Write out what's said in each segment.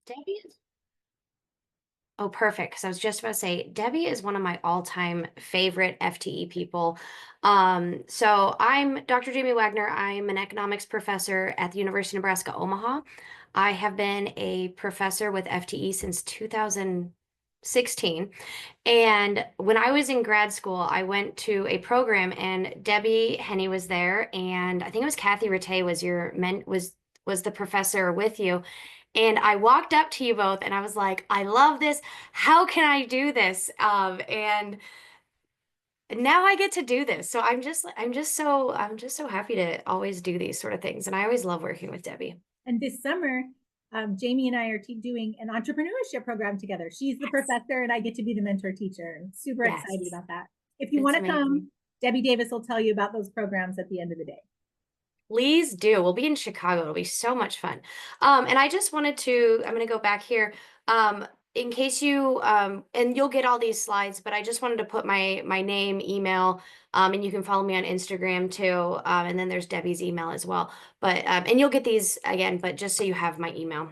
Debbie is, oh, perfect. Because I was just about to say, Debbie is one of my all-time favorite FTE people. So I'm Dr. Jamie Wagner. I'm an economics professor at the University of Nebraska, Omaha. I have been a professor with FTE since 2016. And when I was in grad school, I went to a program and Debbie Henney was there, and I think it was Kathy Rattay was your men was the professor with you. And I walked up to you both and I was like, I love this. How can I do this? And now I get to do this. So I'm just so happy to always do these sort of things. And I always love working with Debbie. And this summer, Jamie and I are doing an entrepreneurship program together. She's the Yes. professor, and I get to be the mentor teacher. I'm super excited Yes. about that. If you It's want to amazing. come, Debbie Davis will tell you about those programs at the end of the day. Please do. We'll be in Chicago. It'll be so much fun. And I just wanted to, I'm going to go back here. In case you, and you'll get all these slides, but I just wanted to put my name, email, and you can follow me on Instagram too. And then there's Debbie's email as well. But and you'll get these again, but just so you have my email.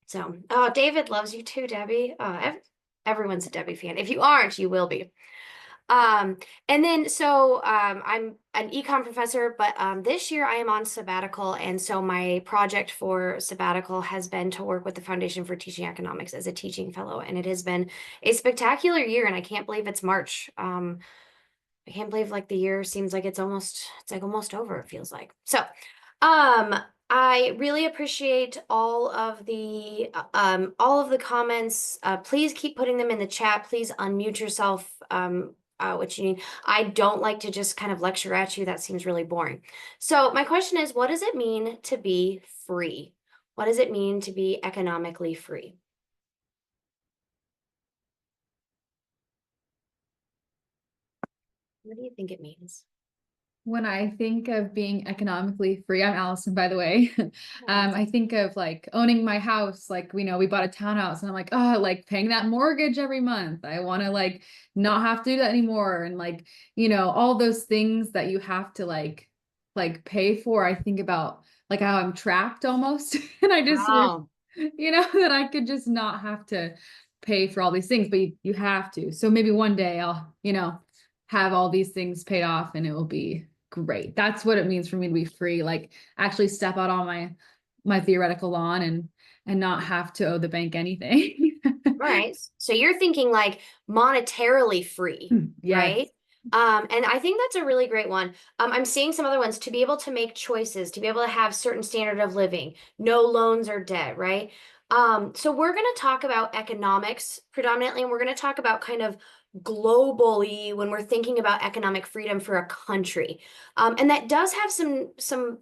So, oh, David loves you too, Debbie. Everyone's a Debbie fan. If you aren't, you will be. Um, and then I'm an econ professor, but this year I am on sabbatical, and so my project for sabbatical has been to work with the Foundation for Teaching Economics as a teaching fellow, and it has been a spectacular year, and I can't believe it's March. I can't believe like the year seems like it's almost over, it feels like. So, um, I really appreciate all of the comments. Please keep putting them in the chat. Please unmute yourself. What you need. I don't like to just kind of lecture at you. That seems really boring. So my question is, what does it mean to be free? What does it mean to be economically free? What do you think it means? When I think of being economically free, I'm Allison, by the way. I think of like owning my house, like we bought a townhouse, and I'm like, oh, like paying that mortgage every month. I want to like not have to do that anymore, and like all those things that you have to like pay for. I think about like how I'm trapped almost, and I just wish Wow. that I could just not have to pay for all these things, but you have to. So maybe one day I'll have all these things paid off, and it will be great. That's what it means for me to be free, like actually step out on my theoretical lawn and not have to owe the bank anything. Right. So you're thinking like monetarily free, Yes. right? And I think that's a really great one. I'm seeing some other ones to be able to make choices, to be able to have certain standard of living, no loans or debt, right? So we're going to talk about economics predominantly, and we're going to talk about kind of globally when we're thinking about economic freedom for a country. And that does have some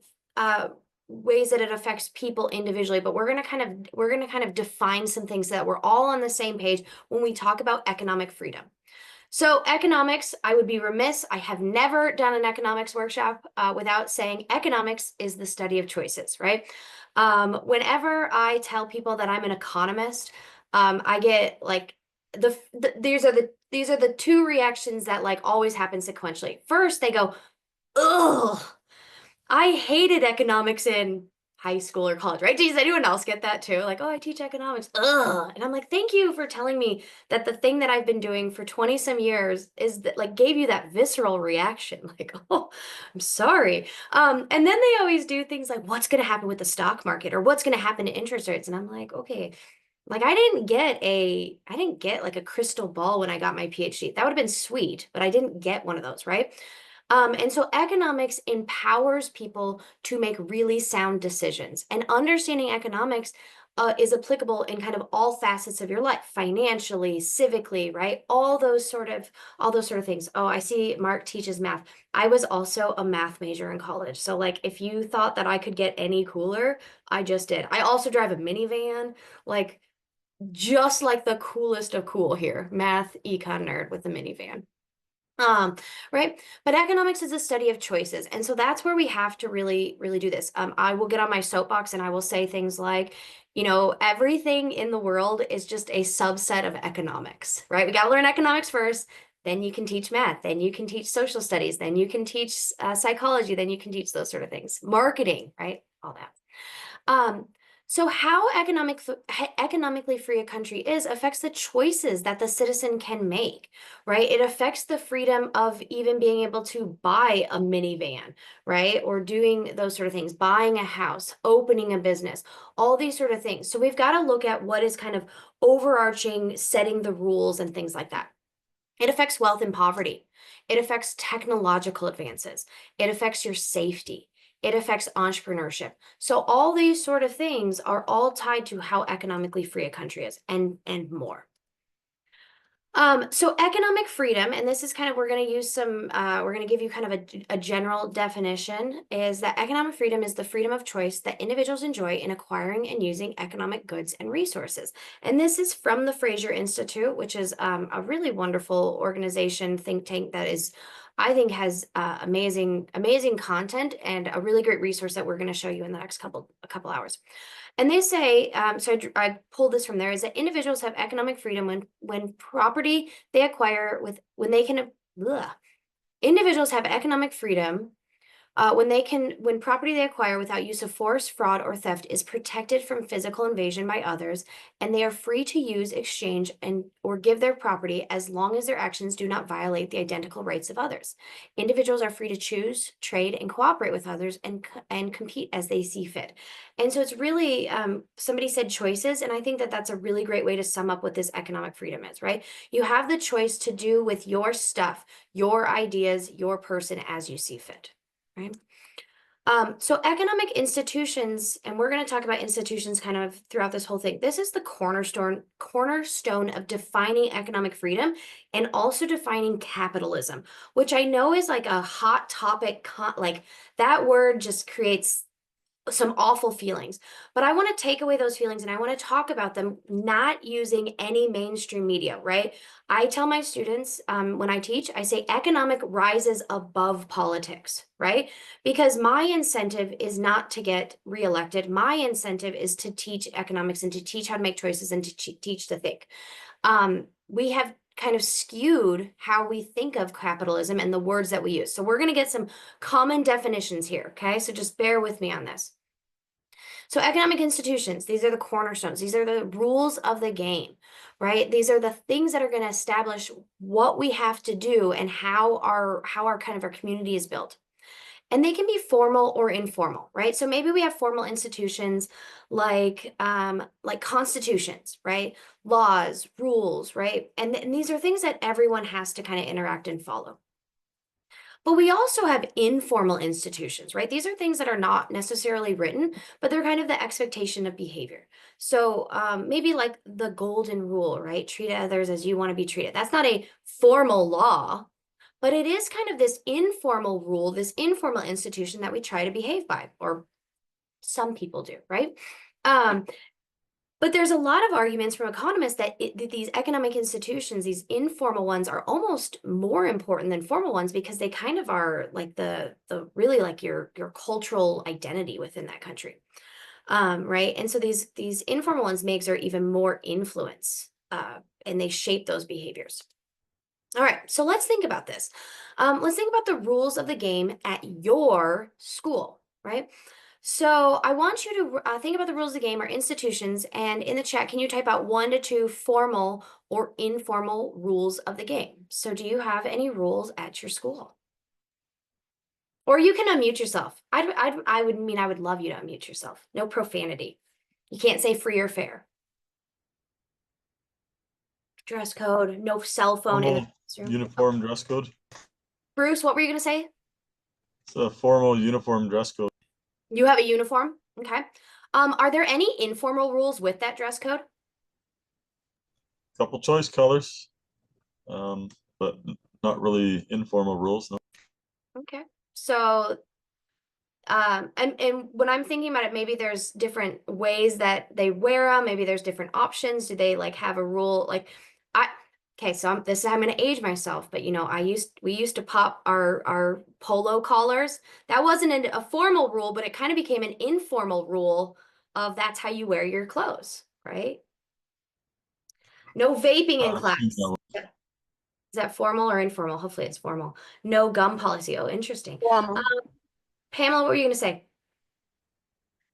ways that it affects people individually, but we're going to kind of define some things so that we're all on the same page when we talk about economic freedom. So economics, I would be remiss. I have never done an economics workshop without saying economics is the study of choices, right? Whenever I tell people that I'm an economist, I get like these are the two reactions that like always happen sequentially. First, they go, "Ugh, I hated economics in high school or college," right? Does anyone else get that too? Like, oh, I teach economics. Ugh. And I'm like, thank you for telling me that the thing that I've been doing for 20 some years is that like gave you that visceral reaction. Like, oh, I'm sorry. And then they always do things like, what's going to happen with the stock market or what's going to happen to interest rates? And I'm like, okay, like I didn't get like a crystal ball when I got my PhD. That would have been sweet, but I didn't get one of those, right? And so economics empowers people to make really sound decisions. And understanding economics is applicable in kind of all facets of your life, financially, civically, right? All those sort of things. Oh, I see Mark teaches math. I was also a math major in college. So like if you thought that I could get any cooler, I just did. I also drive a minivan, like just like the coolest of cool here, math econ nerd with a minivan. Um, right. But economics is a study of choices. And so that's where we have to really, really do this. I will get on my soapbox and I will say things like, everything in the world is just a subset of economics, right? We got to learn economics first. Then you can teach math. Then you can teach social studies. Then you can teach psychology. Then you can teach those sort of things. Marketing, right? All that. Um, So how economically free a country is affects the choices that the citizen can make, right? It affects the freedom of even being able to buy a minivan, right? Or doing those sort of things, buying a house, opening a business, all these sort of things. So we've got to look at what is kind of overarching, setting the rules and things like that. It affects wealth and poverty. It affects technological advances. It affects your safety. It affects entrepreneurship. So all these sort of things are all tied to how economically free a country is and more. So economic freedom, and this is kind of, we're going to use some, we're going to give you kind of a general definition, is that economic freedom is the freedom of choice that individuals enjoy in acquiring and using economic goods and resources. And this is from the Fraser Institute, which is a really wonderful organization, think tank that is, I think, has amazing content and a really great resource that we're going to show you in the next couple hours. And they say, so I pulled this from there, is that individuals have economic freedom when property they acquire when they can, individuals have economic freedom when property they acquire without use of force, fraud, or theft is protected from physical invasion by others, and they are free to use, exchange, and or give their property as long as their actions do not violate the identical rights of others. Individuals are free to choose, trade, and cooperate with others and compete as they see fit. And so it's really, somebody said choices, and I think that that's a really great way to sum up what this economic freedom is, right? You have the choice to do with your stuff, your ideas, your person as you see fit. Right. So economic institutions, and we're going to talk about institutions kind of throughout this whole thing. This is the cornerstone of defining economic freedom and also defining capitalism, which I know is like a hot topic. Like that word just creates some awful feelings, but I want to take away those feelings and I want to talk about them not using any mainstream media, right? I tell my students when I teach, I say economic rises above politics, right? Because my incentive is not to get reelected. My incentive is to teach economics and to teach how to make choices and to teach to think. We have kind of skewed how we think of capitalism and the words that we use. So we're going to get some common definitions here, okay? So just bear with me on this. So economic institutions, these are the cornerstones. These are the rules of the game, right? These are the things that are going to establish what we have to do and how our kind of our community is built. And they can be formal or informal, right? So maybe we have formal institutions like constitutions, right? Laws, rules, right? And these are things that everyone has to kind of interact and follow. But we also have informal institutions, right? These are things that are not necessarily written, but they're kind of the expectation of behavior. So maybe like the golden rule, right? Treat others as you want to be treated. That's not a formal law, but it is kind of this informal rule, this informal institution that we try to behave by, or some people do, right? But there's a lot of arguments from economists that these economic institutions, these informal ones, are almost more important than formal ones because they kind of are like the really like your cultural identity within that country, right? And so these informal ones may exert even more influence, and they shape those behaviors. All right, so let's think about this. Let's think about the rules of the game at your school, right? So I want you to think about the rules of the game or institutions, and in the chat, can you type out 1 to 2 formal or informal rules of the game? So do you have any rules at your school? Or you can unmute yourself. I would love you to unmute yourself. No profanity. You can't say free or fair. Dress code, no cell phone in the Formal classroom. uniform dress code. Bruce, what were you going to say? It's a formal uniform dress code. You have a uniform? Okay. Are there any informal rules with that dress code? Couple choice colors, but not really informal rules. No. Okay. So, and when I'm thinking about it, maybe there's different ways that they wear them. Maybe there's different options. Do they like have a rule? Okay, so I'm going to age myself, but you know, we used to pop our polo collars. That wasn't a formal rule, but it kind of became an informal rule of that's how you wear your clothes, right? No vaping in class. Is that formal or informal? Hopefully it's formal. No gum policy. Oh, interesting. Formal. Pamela, what were you going to say?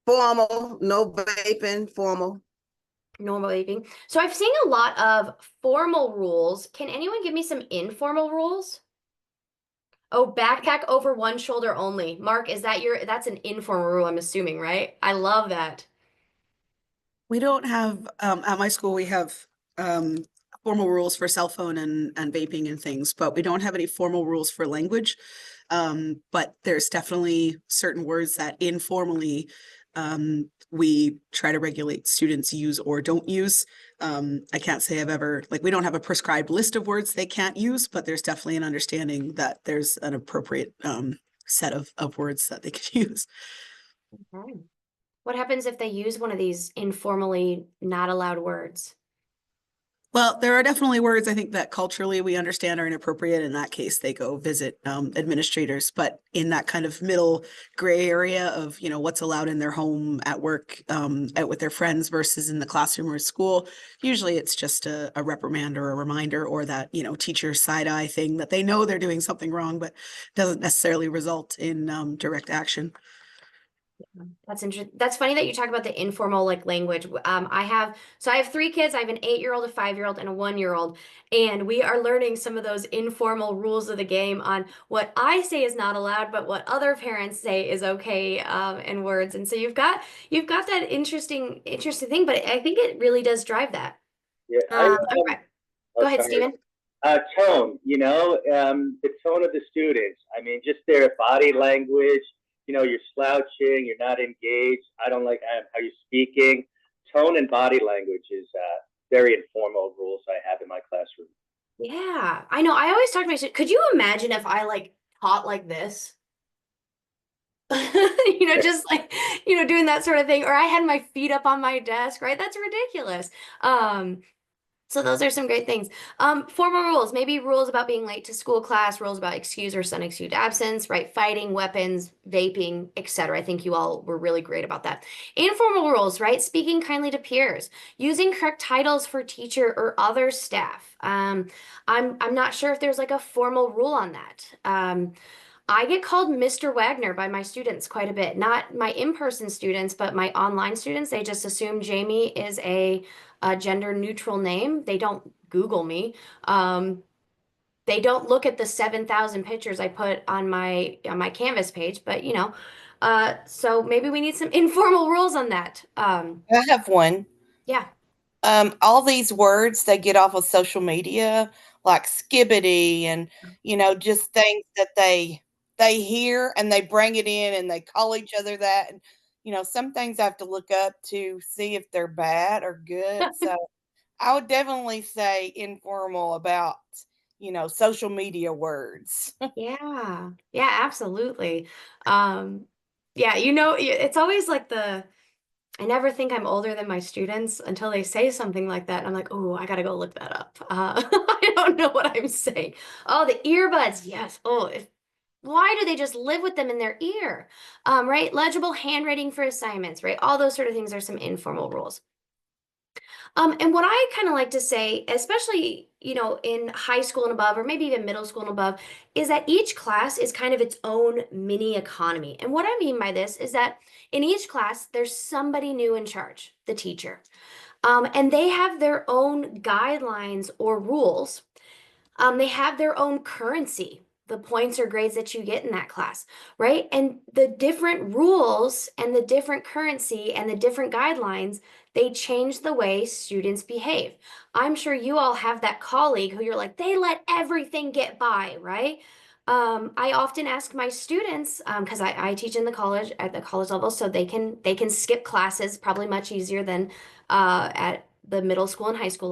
Formal, no vaping, formal. Normal vaping. So I've seen a lot of formal rules. Can anyone give me some informal rules? Oh, backpack over one shoulder only. Mark, is that that's an informal rule, I'm assuming, right? I love that. We don't have, at my school, we have formal rules for cell phone and vaping and things, but we don't have any formal rules for language. But there's definitely certain words that informally we try to regulate students use or don't use. I can't say I've ever, like, we don't have a prescribed list of words they can't use, but there's definitely an understanding that there's an appropriate set of words that they can use. Okay. What happens if they use one of these informally not allowed words? Well, there are definitely words I think that culturally we understand are inappropriate. In that case, they go visit administrators. But in that kind of middle gray area of, you know, what's allowed in their home, at work, out with their friends versus in the classroom or school, usually it's just a reprimand or a reminder, or that, you know, teacher side eye thing that they know they're doing something wrong, but doesn't necessarily result in direct action. That's interesting. That's funny that you talk about the informal like language. I have 3 kids. I have an 8-year-old, a 5-year-old, and a 1-year-old, and we are learning some of those informal rules of the game on what I say is not allowed, but what other parents say is okay, in words. And so you've got that interesting thing, but I think it really does drive that. Yeah, Okay. Go ahead, sorry. Stephen. Tone, the tone of the students. I mean, just their body language. You're slouching, you're not engaged. I don't like how you're speaking. Tone and body language is very informal rules I have in my classroom. Yeah, I know. I always talk to my students. Could you imagine if I like taught like this? Just like, doing that sort of thing, or I had my feet up on my desk, right? That's ridiculous. So those are some great things. Formal rules, maybe rules about being late to school class, rules about excused or unexcused absence, right? Fighting, weapons, vaping, etc. I think you all were really great about that. Informal rules, right? Speaking kindly to peers, using correct titles for teacher or other staff. I'm not sure if there's like a formal rule on that. I get called Mr. Wagner by my students quite a bit. Not my in-person students, but my online students. They just assume Jamie is a gender neutral name. They don't Google me. They don't look at the 7,000 pictures I put on my Canvas page, but so maybe we need some informal rules on that. I have one. Yeah. All these words they get off of social media, like skibbity and just things that they hear and they bring it in and they call each other that. And some things I have to look up to see if they're bad or good. So I would definitely say informal about social media words. Yeah. Yeah, absolutely. Yeah, it's always like I never think I'm older than my students until they say something like that. I'm like, oh, I gotta go look that up. I don't know what I'm saying. Oh, the earbuds. Yes. Oh, why do they just live with them in their ear? Right? Legible handwriting for assignments, right? All those sort of things are some informal rules. And what I kind of like to say, especially, in high school and above, or maybe even middle school and above, is that each class is kind of its own mini economy. And what I mean by this is that in each class, there's somebody new in charge, the teacher. And they have their own guidelines or rules. They have their own currency, the points or grades that you get in that class, right? And the different rules and the different currency and the different guidelines, they change the way students behave. I'm sure you all have that colleague who you're like, they let everything get by, right? I often ask my students, because I teach in the college at the college level, so they can skip classes probably much easier than at the middle school and high school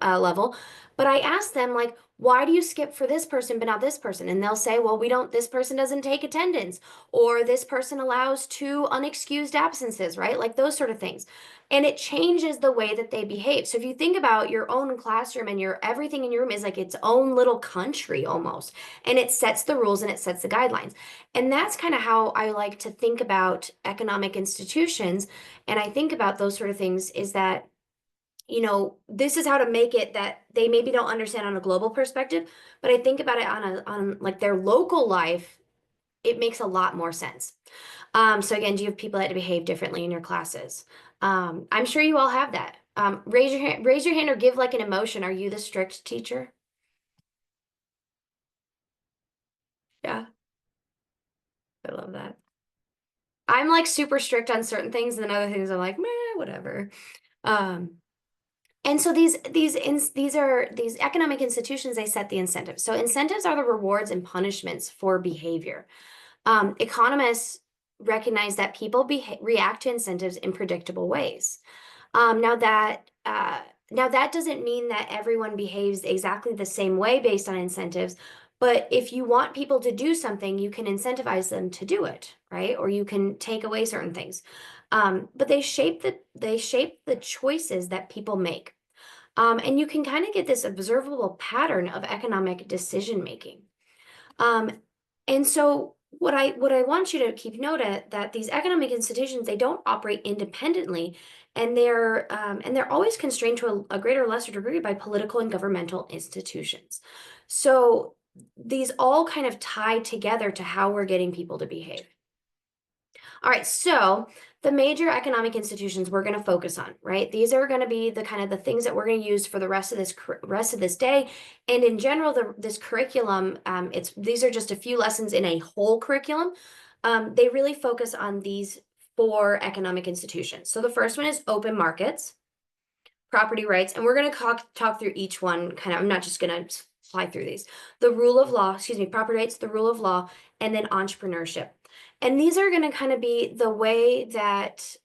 level. But I ask them like, why do you skip for this person but not this person? And they'll say, well, this person doesn't take attendance, or this person allows 2 unexcused absences, right? Like those sort of things. And it changes the way that they behave. So if you think about your own classroom and everything in your room is like its own little country almost, and it sets the rules and it sets the guidelines. And that's kind of how I like to think about economic institutions. And I think about those sort of things is that this is how to make it that they maybe don't understand on a global perspective, but I think about it on like their local life, it makes a lot more sense. So again, do you have people that behave differently in your classes? I'm sure you all have that. Raise your hand or give like an emotion. Are you the strict teacher? Yeah. I love that. I'm like super strict on certain things, and then other things I'm like, meh, whatever. Um, and so these economic institutions, they set the incentives. So incentives are the rewards and punishments for behavior. Economists recognize that people react to incentives in predictable ways. Now that doesn't mean that everyone behaves exactly the same way based on incentives, but if you want people to do something, you can incentivize them to do it, right? Or you can take away certain things. But they shape the choices that people make. And you can kind of get this observable pattern of economic decision making. Um, and so what I want you to keep note of that these economic institutions, they don't operate independently, and they're always constrained to a greater or lesser degree by political and governmental institutions. So these all kind of tie together to how we're getting people to behave. All right, so the major economic institutions we're going to focus on, right? These are going to be the kind of the things that we're going to use for the rest of this day, and in general, this curriculum, these are just a few lessons in a whole curriculum. They really focus on these 4 economic institutions. So the first one is open markets, property rights, and we're going to talk through each one. I'm not just going to fly through these. The rule of law, property rights, the rule of law, and then entrepreneurship. And these are going to kind of be the way that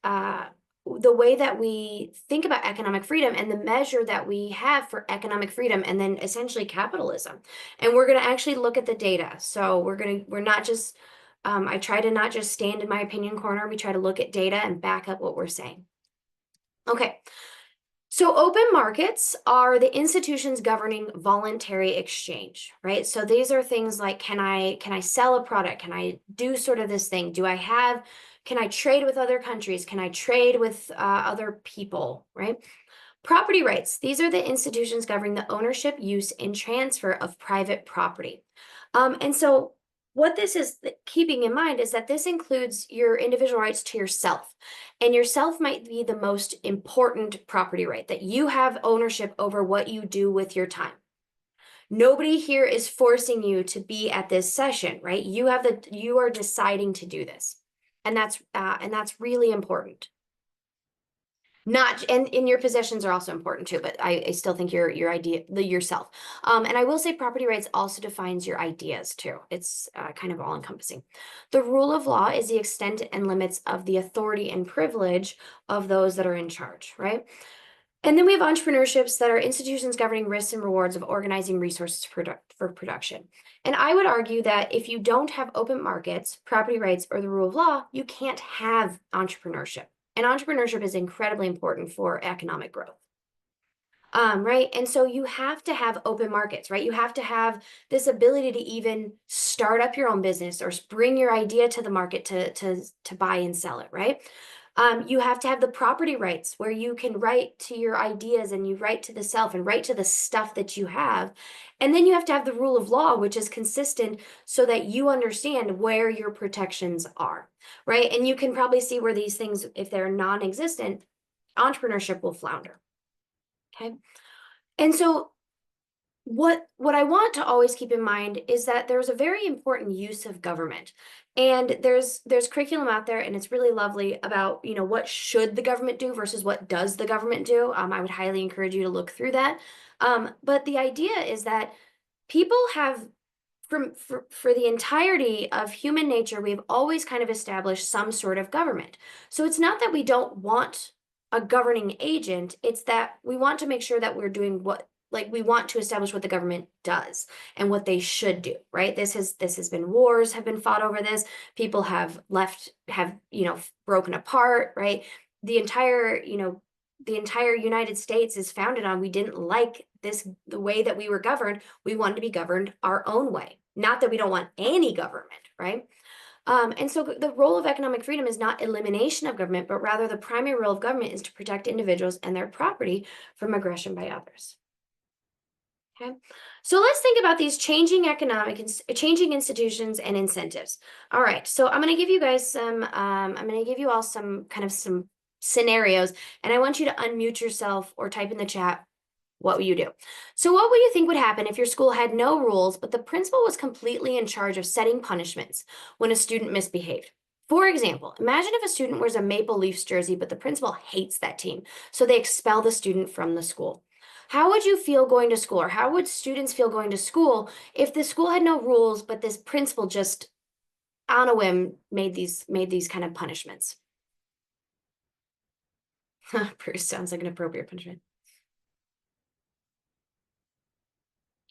we think about economic freedom and the measure that we have for economic freedom, and then essentially capitalism. And we're going to actually look at the data. So we're not just I try to not just stand in my opinion corner. We try to look at data and back up what we're saying. Okay. So open markets are the institutions governing voluntary exchange, right? So these are things like, can I sell a product? Can I do sort of this thing? Can I trade with other countries? Can I trade with other people, right? Property rights. These are the institutions governing the ownership, use, and transfer of private property. And so what this is keeping in mind is that this includes your individual rights to yourself. And yourself might be the most important property right, that you have ownership over what you do with your time. Nobody here is forcing you to be at this session, right? You are deciding to do this. And that's really important. And your possessions are also important too, but I still think your idea, yourself. And I will say property rights also defines your ideas too. It's kind of all encompassing. The rule of law is the extent and limits of the authority and privilege of those that are in charge, right? And then we have entrepreneurships that are institutions governing risks and rewards of organizing resources for production. And I would argue that if you don't have open markets, property rights, or the rule of law, you can't have entrepreneurship. And entrepreneurship is incredibly important for economic growth. Right. And so you have to have open markets, right? You have to have this ability to even start up your own business or bring your idea to the market to buy and sell it, right? You have to have the property rights where you can write to your ideas and you write to the self and write to the stuff that you have. And then you have to have the rule of law, which is consistent so that you understand where your protections are, right? And you can probably see where these things, if they're non-existent, entrepreneurship will flounder. Okay. And so what I want to always keep in mind is that there's a very important use of government. And there's curriculum out there, and it's really lovely about, what should the government do versus what does the government do. I would highly encourage you to look through that. But the idea is that people have for the entirety of human nature, we've always kind of established some sort of government. So it's not that we don't want a governing agent, it's that we want to make sure that we're doing we want to establish what the government does and what they should do, right? This has been wars have been fought over this. People have broken apart, right? The entire United States is founded on, we didn't like the way that we were governed. We wanted to be governed our own way. Not that we don't want any government, right? And so the role of economic freedom is not elimination of government, but rather the primary role of government is to protect individuals and their property from aggression by others. Okay, so let's think about these changing changing institutions and incentives. All right, so I'm going to give you guys some. I'm going to give you all some some scenarios, and I want you to unmute yourself or type in the chat. What will you do? So, what would you think would happen if your school had no rules, but the principal was completely in charge of setting punishments when a student misbehaved? For example, imagine if a student wears a Maple Leafs jersey, but the principal hates that team, so they expel the student from the school. How would you feel going to school, or how would students feel going to school if the school had no rules, but this principal just on a whim made these kind of punishments? Bruce sounds like an appropriate punishment.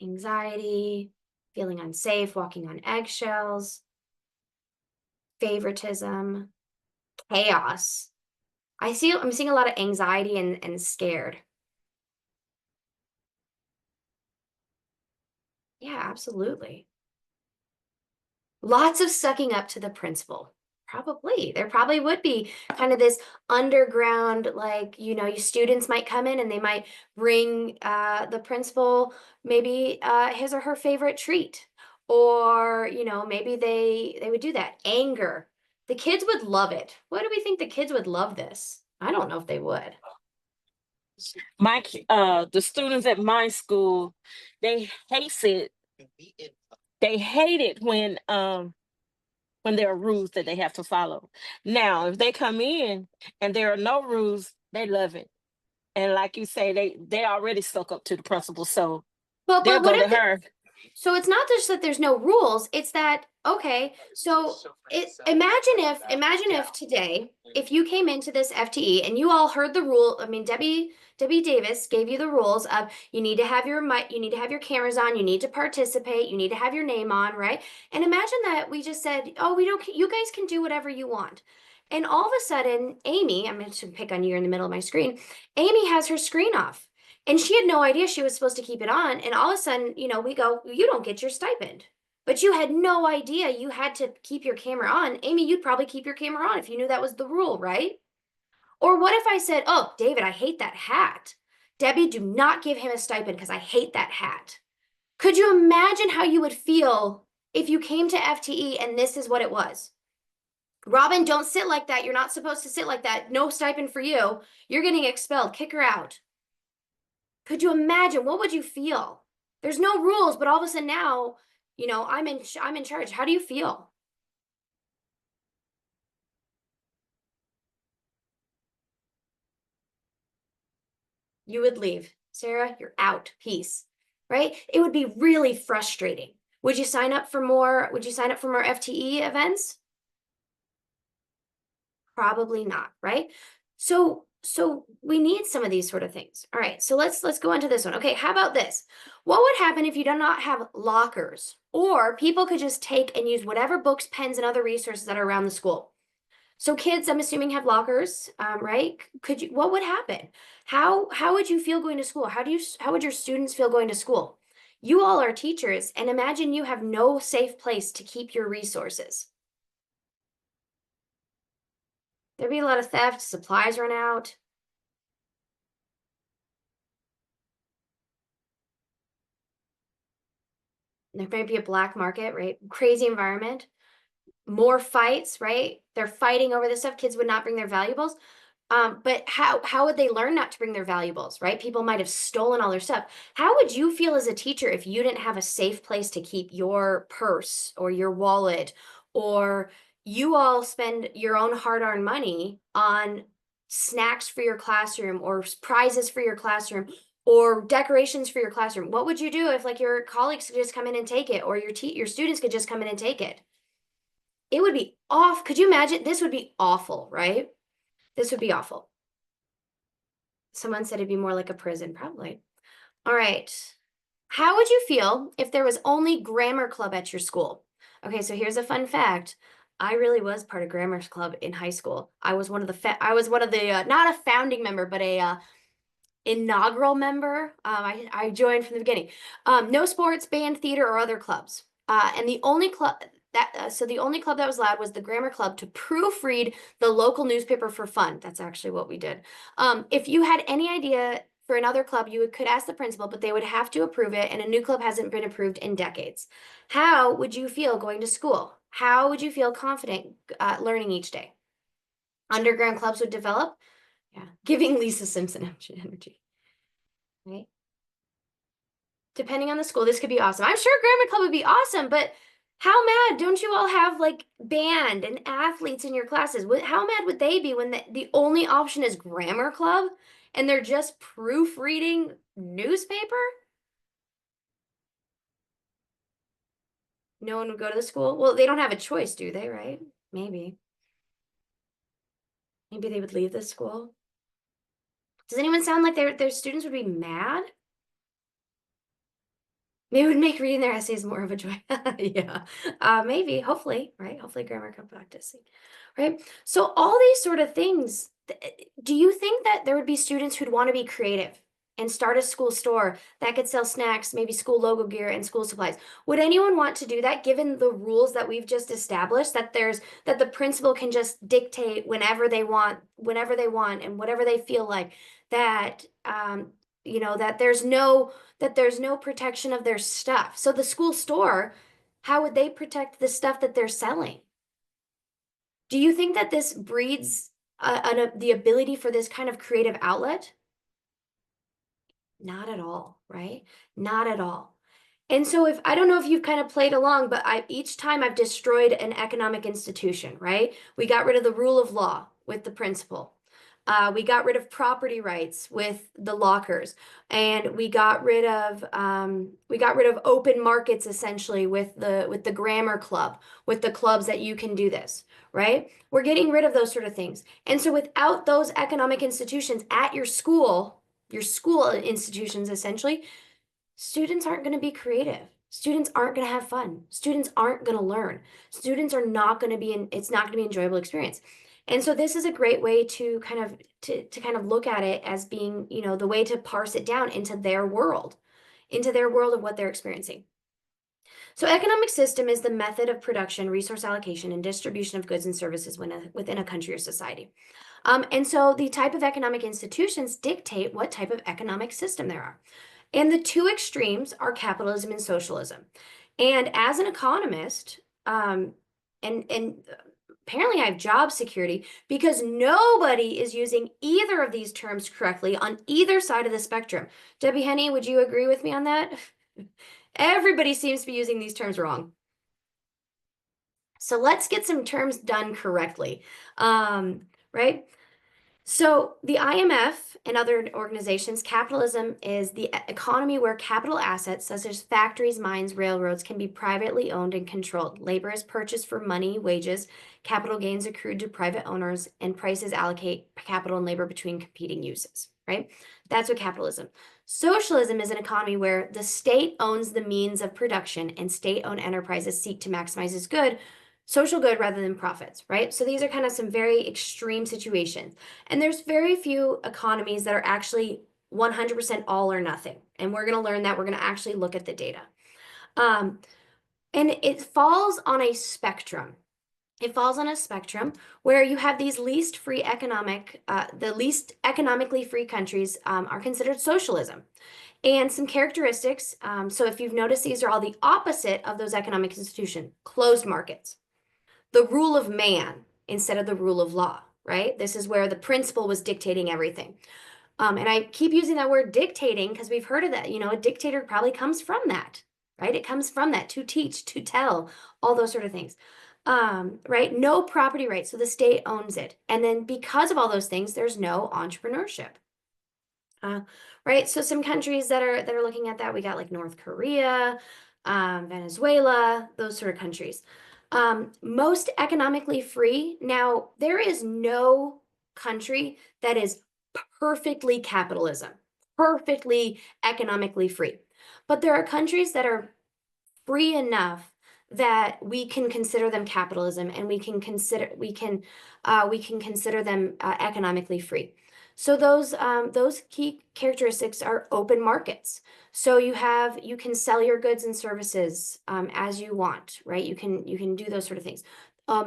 Anxiety, feeling unsafe, walking on eggshells, favoritism, chaos. I'm seeing a lot of anxiety and scared. Yeah, absolutely. Lots of sucking up to the principal. Probably. There probably would be kind of this underground, like, you students might come in and they might bring the principal maybe his or her favorite treat. Or, maybe they would do that. Anger. The kids would love it. What do we think the kids would love this? I don't know if they would. The students at my school, they hate it. They hate it when there are rules that they have to follow. Now, if they come in and there are no rules, they love it. And like you say, they already stuck up to the principal, so But they'll what go to if her. so it's not just that there's no rules, it's that, okay, so imagine if today, if you came into this FTE and you all heard the rule, I mean, Debbie Davis gave you the rules of you need to have your mic, you need to have your cameras on, you need to participate, you need to have your name on, right? And imagine that we just said, oh, you guys can do whatever you want. And all of a sudden, Amy, I'm going to pick on you in the middle of my screen, Amy has her screen off. And she had no idea she was supposed to keep it on. And all of a sudden, we go, you don't get your stipend. But you had no idea you had to keep your camera on. Amy, you'd probably keep your camera on if you knew that was the rule, right? Or what if I said, oh, David, I hate that hat. Debbie, do not give him a stipend because I hate that hat. Could you imagine how you would feel if you came to FTE and this is what it was? Robin, don't sit like that. You're not supposed to sit like that. No stipend for you. You're getting expelled. Kick her out. Could you imagine? What would you feel? There's no rules, but all of a sudden now, I'm in charge. How do you feel? You would leave. Sarah, you're out. Peace. Right? It would be really frustrating. Would you sign up for more? Would you sign up for more FTE events? Probably not, right? So we need some of these sort of things. All right, so let's go into this one. Okay, how about this? What would happen if you do not have lockers, or people could just take and use whatever books, pens, and other resources that are around the school? So kids, I'm assuming, have lockers, right? What would happen? How would you feel going to school? How would your students feel going to school? You all are teachers, and imagine you have no safe place to keep your resources. There'd be a lot of theft, supplies run out. There might be a black market, right? Crazy environment. More fights, right? They're fighting over this stuff. Kids would not bring their valuables. But how would they learn not to bring their valuables, right? People might have stolen all their stuff. How would you feel as a teacher if you didn't have a safe place to keep your purse or your wallet, or you all spend your own hard-earned money on snacks for your classroom or prizes for your classroom or decorations for your classroom? What would you do if your colleagues could just come in and take it, or your students could just come in and take it? It would be off. Could you imagine? This would be awful, right? This would be awful. Someone said it'd be more like a prison, probably. All right. How would you feel if there was only grammar club at your school? Okay, so here's a fun fact. I really was part of grammar club in high school. I was one of the not a founding member, but a inaugural member. I joined from the beginning. No sports, band, theater, or other clubs. And the only club the only club that was allowed was the grammar club to proofread the local newspaper for fun. That's actually what we did. If you had any idea for another club, you could ask the principal, but they would have to approve it, and a new club hasn't been approved in decades. How would you feel going to school? How would you feel confident learning each day? Underground clubs would develop. Yeah, giving Lisa Simpson energy, right? Depending on the school, this could be awesome. I'm sure grammar club would be awesome, but how mad don't you all have like band and athletes in your classes? How mad would they be when the only option is grammar club and they're just proofreading newspaper? No one would go to the school. Well, they don't have a choice, do they, right? Maybe. Maybe they would leave the school. Does anyone sound like their students would be mad? Maybe it would make reading their essays more of a joy. Yeah, maybe, hopefully, right? Hopefully grammar club practicing, right? So all these sort of things, do you think that there would be students who'd want to be creative and start a school store that could sell snacks, maybe school logo gear and school supplies? Would anyone want to do that given the rules that we've just established, that the principal can just dictate whenever they want, and whatever they feel like, that that there's no protection of their stuff. So the school store, how would they protect the stuff that they're selling? Do you think that this breeds the ability for this kind of creative outlet? Not at all, right? Not at all. And so if I don't know if you've kind of played along, but each time I've destroyed an economic institution, right? We got rid of the rule of law with the principal. We got rid of property rights with the lockers, and we got rid of open markets essentially with the grammar club, with the clubs that you can do this, right? We're getting rid of those sort of things. And so without those economic institutions at your school institutions essentially, students aren't going to be creative. Students aren't going to have fun. Students aren't going to learn. Students are not going to be it's not going to be an enjoyable experience. And so this is a great way to kind of look at it as being, the way to parse it down into their world of what they're experiencing. So economic system is the method of production, resource allocation, and distribution of goods and services within a country or society. And so the type of economic institutions dictate what type of economic system there are. And the two extremes are capitalism and socialism. And as an economist, and apparently I have job security because nobody is using either of these terms correctly on either side of the spectrum. Debbie Henney, would you agree with me on that? Everybody seems to be using these terms wrong. So let's get some terms done correctly, right? So the IMF and other organizations, capitalism is the economy where capital assets such as factories, mines, railroads can be privately owned and controlled. Labor is purchased for money, wages, capital gains accrued to private owners, and prices allocate capital and labor between competing uses, right? That's what capitalism. Socialism is an economy where the state owns the means of production and state-owned enterprises seek to maximize its good, social good rather than profits, right? So these are kind of some very extreme situations. And there's very few economies that are actually 100% all or nothing. And we're going to learn that. We're going to actually look at the data. And it falls on a spectrum. It falls on a spectrum where you have these the least economically free countries are considered socialism. And some characteristics. So if you've noticed, these are all the opposite of those economic institutions. Closed markets. The rule of man instead of the rule of law, right? This is where the principal was dictating everything. And I keep using that word dictating because we've heard of that. A dictator probably comes from that, right? It comes from that, to teach, to tell, all those sort of things, right? No property rights, so the state owns it. And then because of all those things, there's no entrepreneurship. Right? So some countries that are looking at that, we got like North Korea, Venezuela, those sort of countries. Most economically free. Now, there is no country that is perfectly capitalism, perfectly economically free. But there are countries that are free enough that we can consider them capitalism, and we can consider them economically free. So those key characteristics are open markets. So you can sell your goods and services as you want, right? You can do those sort of things.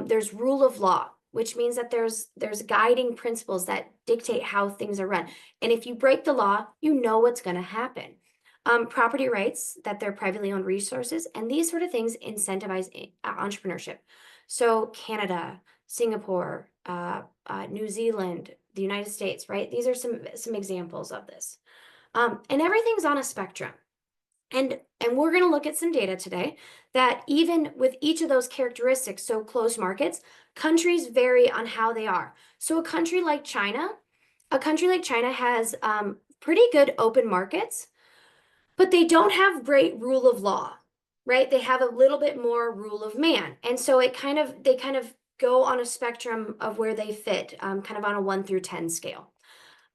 There's rule of law. which means that there's guiding principles that dictate how things are run. And if you break the law, you know what's going to happen. Property rights, that they're privately owned resources, and these sort of things incentivize entrepreneurship. So Canada, Singapore, New Zealand, the United States, right? These are some examples of this. And everything's on a spectrum. And we're going to look at some data today that even with each of those characteristics, so closed markets, countries vary on how they are. So a country like China has pretty good open markets, but they don't have great rule of law, right? They have a little bit more rule of man. And so they kind of go on a spectrum of where they fit, kind of on a 1 through 10 scale.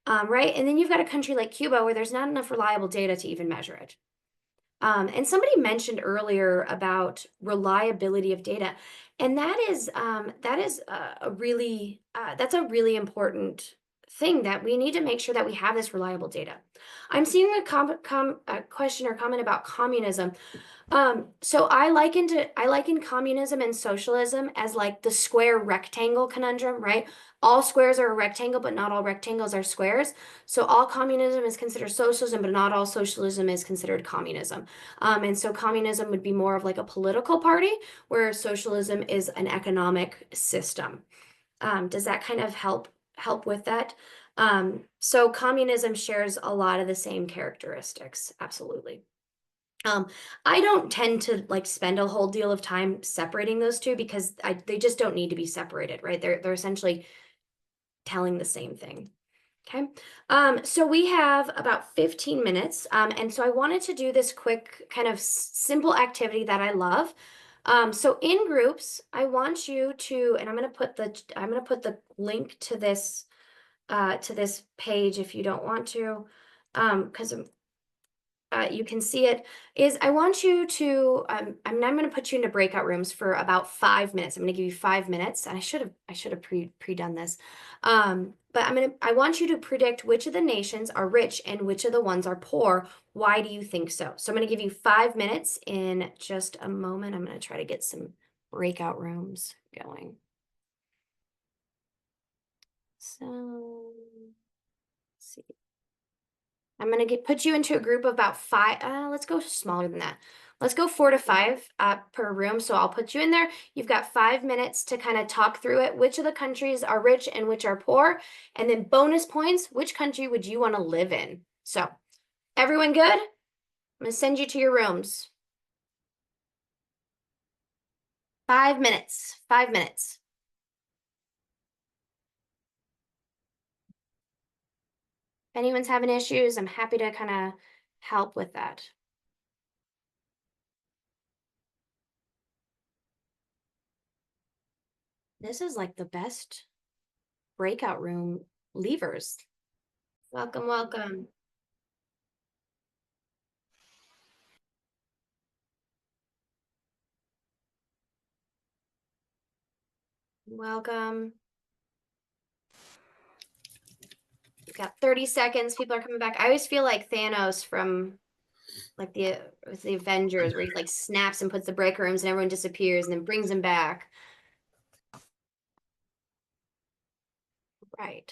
Right? And then you've got a country like Cuba where there's not enough reliable data to even measure it. And somebody mentioned earlier about reliability of data, and that's a really important thing, that we need to make sure that we have this reliable data. I'm seeing a question or comment about communism. So I liken communism and socialism as like the square rectangle conundrum, right? All squares are a rectangle, but not all rectangles are squares. So all communism is considered socialism, but not all socialism is considered communism. And so communism would be more of like a political party, where socialism is an economic system. Does that kind of help with that? So communism shares a lot of the same characteristics, absolutely. I don't tend to like spend a whole deal of time separating those two, because they just don't need to be separated, right? They're essentially telling the same thing. Okay. So we have about 15 minutes. And so I wanted to do this quick kind of simple activity that I love. So in groups, I want you to, and I'm going to put the link to this page if you don't want to, because you can see it, is I want you to, I'm going to put you into breakout rooms for about 5 minutes. I'm going to give you 5 minutes, and I should have pre-done this. But I want you to predict which of the nations are rich and which of the ones are poor. Why do you think so? So I'm going to give you 5 minutes in just a moment. I'm going to try to get some breakout rooms going. So let's see. I'm going to put you into a group of about 5. Let's go smaller than that. Let's go 4 to 5 per room. So I'll put you in there. You've got 5 minutes to kind of talk through it. Which of the countries are rich and which are poor? And then bonus points, which country would you want to live in? So everyone good? I'm going to send you to your rooms. 5 minutes. 5 minutes. If anyone's having issues, I'm happy to kind of help with that. This is like the best breakout room leavers. Welcome, welcome. Welcome. We've got 30 seconds. People are coming back. I always feel like Thanos from like the Avengers, where he like snaps and puts the breaker rooms and everyone disappears and then brings them back. Right.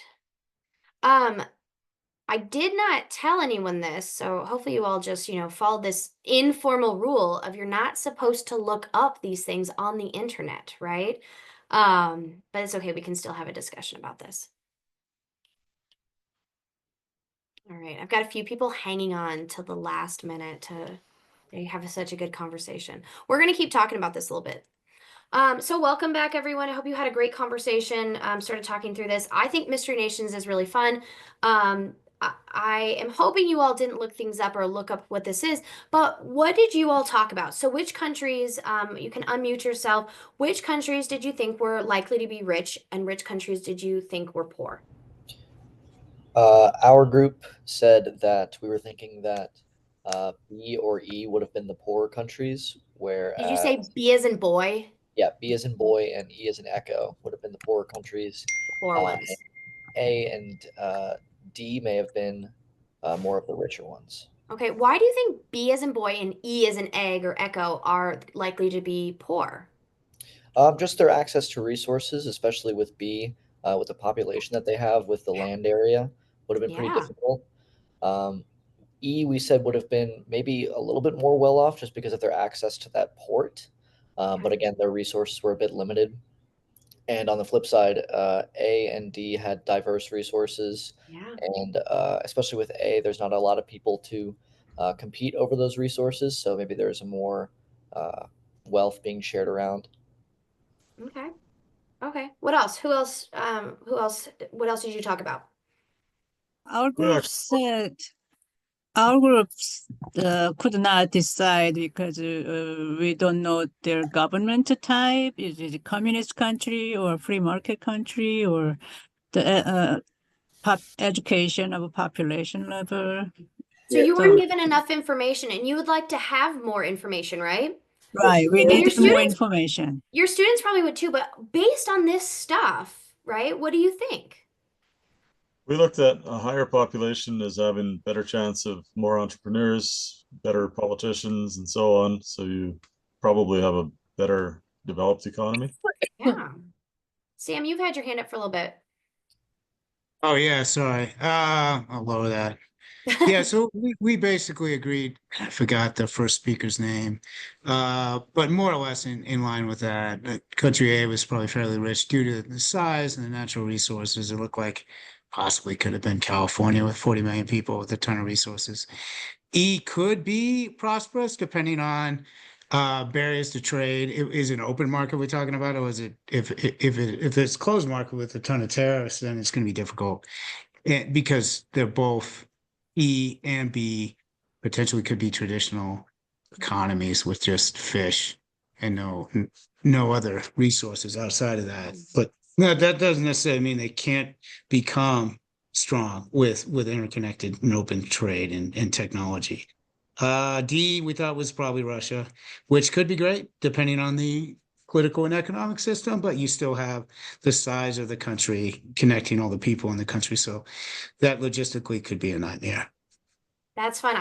I did not tell anyone this, so hopefully you all just, follow this informal rule of you're not supposed to look up these things on the internet, right? But it's okay. We can still have a discussion about this. All right, I've got a few people hanging on till the last minute they have such a good conversation. We're going to keep talking about this a little bit. So welcome back, everyone. I hope you had a great conversation, started talking through this. I think Mystery Nations is really fun. I am hoping you all didn't look things up or look up what this is, but what did you all talk about? So which countries, you can unmute yourself, which countries did you think were likely to be rich, and which countries did you think were poor? Our group said that we were thinking that B or E would have been the poorer countries, Did you whereas say B as in boy? yeah, B as in boy and E as in echo would have been the poorer countries. Poor Uh, ones. A and D may have been more of the richer ones. Okay, why do you think B as in boy and E as in egg or echo are likely to be poor? Just their access to resources, especially with B, with the population that they have, with the land area, would have been pretty Yeah. difficult. Um, E, we said would have been maybe a little bit more well off just because of their access to that port. But again, their resources were a bit limited. And on the flip side, A and D had diverse resources. Yeah. And especially with A, there's not a lot of people to compete over those resources. So maybe there's a more wealth being shared around. Okay. Okay. What else? Who else? Who else? What else did you talk about? Our We group actually, said our groups could not decide because we don't know their government type. Is it a communist country or a free market country or the education of a population level? So you So, weren't given enough information, and you would like to have more information, right? right, we And need more information. your students probably would too, but based on this stuff, right? What do you think? we looked at a higher population as having better chance of more entrepreneurs, better politicians, and so on. So you probably have a better developed economy. Yeah. Sam, you've had your hand up for a little bit. Oh yeah, sorry. I'll lower that. Yeah, so we basically agreed. I forgot the first speaker's name. But more or less in line with that. Country A was probably fairly rich due to the size and the natural resources. It looked like possibly could have been California with 40 million people with a ton of resources. E could be prosperous depending on barriers to trade. Is it an open market we're talking about, or is it if it's closed market with a ton of tariffs, then it's going to be difficult. And because they're both E and B potentially could be traditional economies with just fish and no other resources outside of that. But no, that doesn't necessarily mean they can't become strong with interconnected and open trade and technology. D we thought was probably Russia, which could be great depending on the political and economic system, but you still have the size of the country connecting all the people in the country. So that logistically could be a nightmare. That's fun.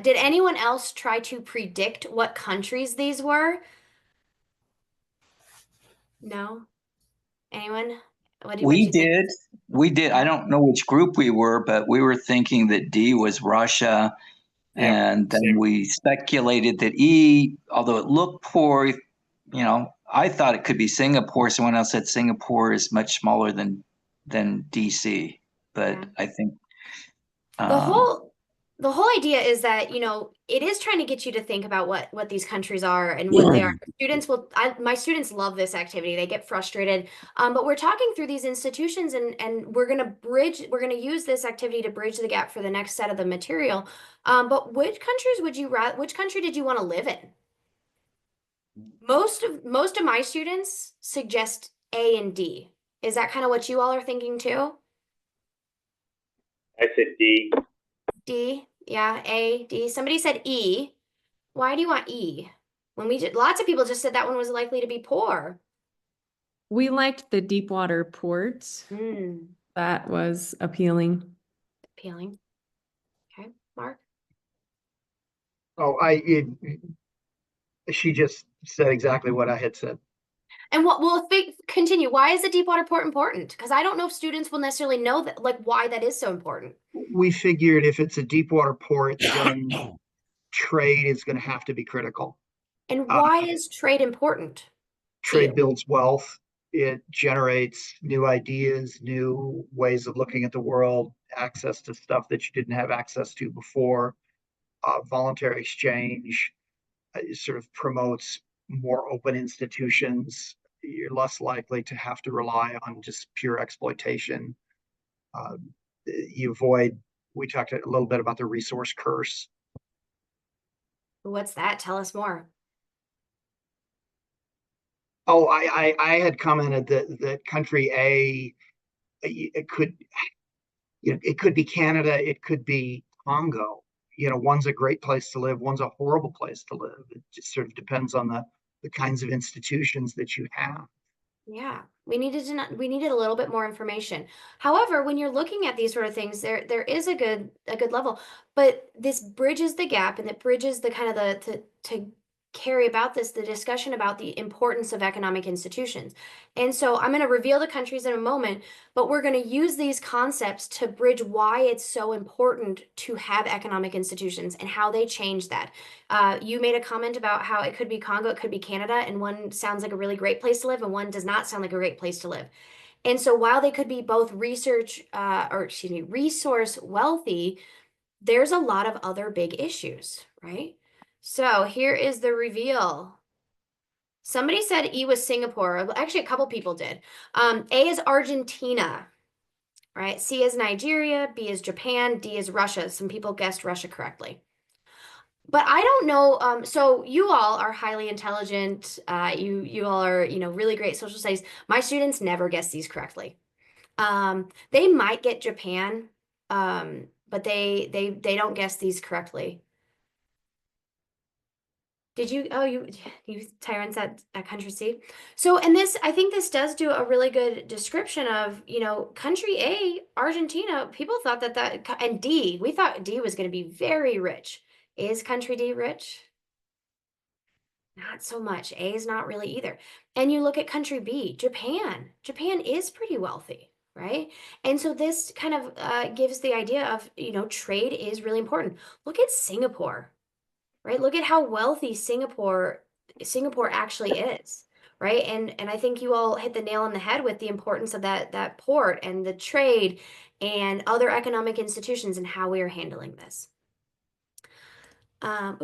Did anyone else try to predict what countries these were? No? Anyone? What'd We you think? did. We did. I don't know which group we were, but we were thinking that D was Russia. And then we speculated that E, although it looked poor, I thought it could be Singapore. Someone else said Singapore is much smaller than DC. But I think The whole idea is that, it is trying to get you to think about what these countries are and what they are. My students love this activity. They get frustrated. But we're talking through these institutions and we're going to use this activity to bridge the gap for the next set of the material. But which country did you want to live in? Most of my students suggest A and D. Is that kind of what you all are thinking too? I said D. D, yeah, A, D. Somebody said E. Why do you want E? Lots of people just said that one was likely to be poor. We liked the deep water ports. That was appealing. Appealing. Okay, Mark? Oh, she just said exactly what I had said. And if we continue, why is the deep water port important? Because I don't know if students will necessarily know that, like, why that is so important. We figured if it's a deep water port, then trade is going to have to be critical. And why is trade important? Trade builds wealth. It generates new ideas, new ways of looking at the world, access to stuff that you didn't have access to before. Voluntary exchange sort of promotes more open institutions. You're less likely to have to rely on just pure exploitation. We talked a little bit about the resource curse. What's that? Tell us more. Oh, I had commented that country A, it could be Canada, it could be Congo. One's a great place to live, one's a horrible place to live. It just sort of depends on the kinds of institutions that you have. Yeah, we needed a little bit more information. However, when you're looking at these sort of things, there is a good level, but this bridges the gap and it bridges the kind of to carry about this the discussion about the importance of economic institutions. And so I'm going to reveal the countries in a moment, but we're going to use these concepts to bridge why it's so important to have economic institutions and how they change that. You made a comment about how it could be Congo, it could be Canada, and one sounds like a really great place to live, and one does not sound like a great place to live. And so while they could be both resource wealthy, there's a lot of other big issues, right? So here is the reveal. Somebody said E was Singapore. Actually, a couple people did. A is Argentina, right? C is Nigeria, B is Japan, D is Russia. Some people guessed Russia correctly. But I don't know. So you all are highly intelligent. You all are, really great social studies. My students never guess these correctly. They might get Japan, but they don't guess these correctly. Did you? Oh, you Tyrant said a country C. So, and this, I think this does do a really good description of, country A, Argentina. People thought and D, we thought D was going to be very rich. Is country D rich? Not so much. A is not really either. And you look at country B, Japan. Japan is pretty wealthy, right? And so this kind of gives the idea of, trade is really important. Look at Singapore. Right? Look at how wealthy Singapore actually is, right? And I think you all hit the nail on the head with the importance of that port and the trade and other economic institutions and how we are handling this. I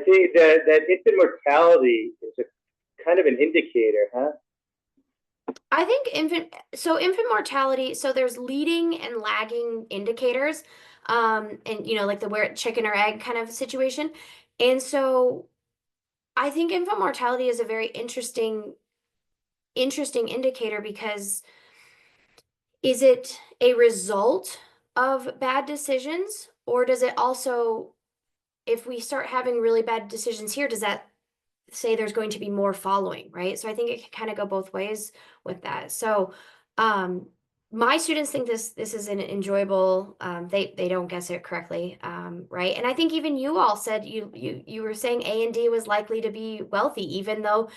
think that infant mortality is a kind of an indicator, huh? I think infant mortality, so there's leading and lagging indicators, and like the where chicken or egg kind of situation. And so I think infant mortality is a very interesting indicator because is it a result of bad decisions, or does it also, if we start having really bad decisions here, does that say there's going to be more following, right? So I think it can kind of go both ways with that. So my students think this is an enjoyable, they don't guess it correctly, right? And I think even you all said you were saying A and D was likely to be wealthy, even though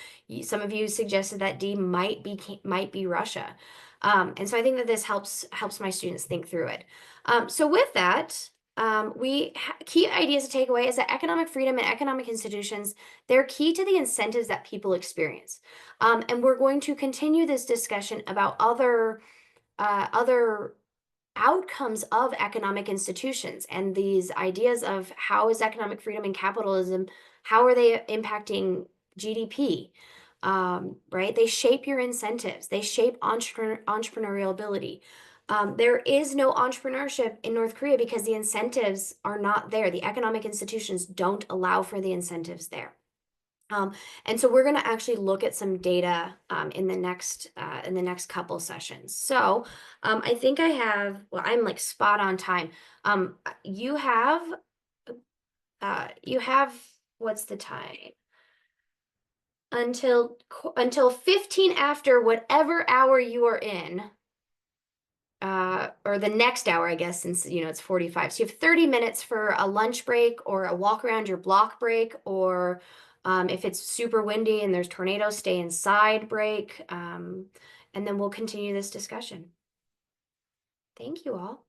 some of you suggested that D might be Russia. And so I think that this helps my students think through it. So with that, key ideas to take away is that economic freedom and economic institutions, they're key to the incentives that people experience. And we're going to continue this discussion about other outcomes of economic institutions and these ideas of how is economic freedom and capitalism, how are they impacting GDP? Right? They shape your incentives. They shape entrepreneurial ability. There is no entrepreneurship in North Korea because the incentives are not there. The economic institutions don't allow for the incentives there. And so we're going to actually look at some data in the next couple sessions. So I think I'm like spot on time. You have what's the time? Until 15 after whatever hour you are in. Or the next hour, I guess, since it's 45. So you have 30 minutes for a lunch break or a walk around your block break, or if it's super windy and there's tornadoes, stay inside break. And then we'll continue this discussion. Thank you all.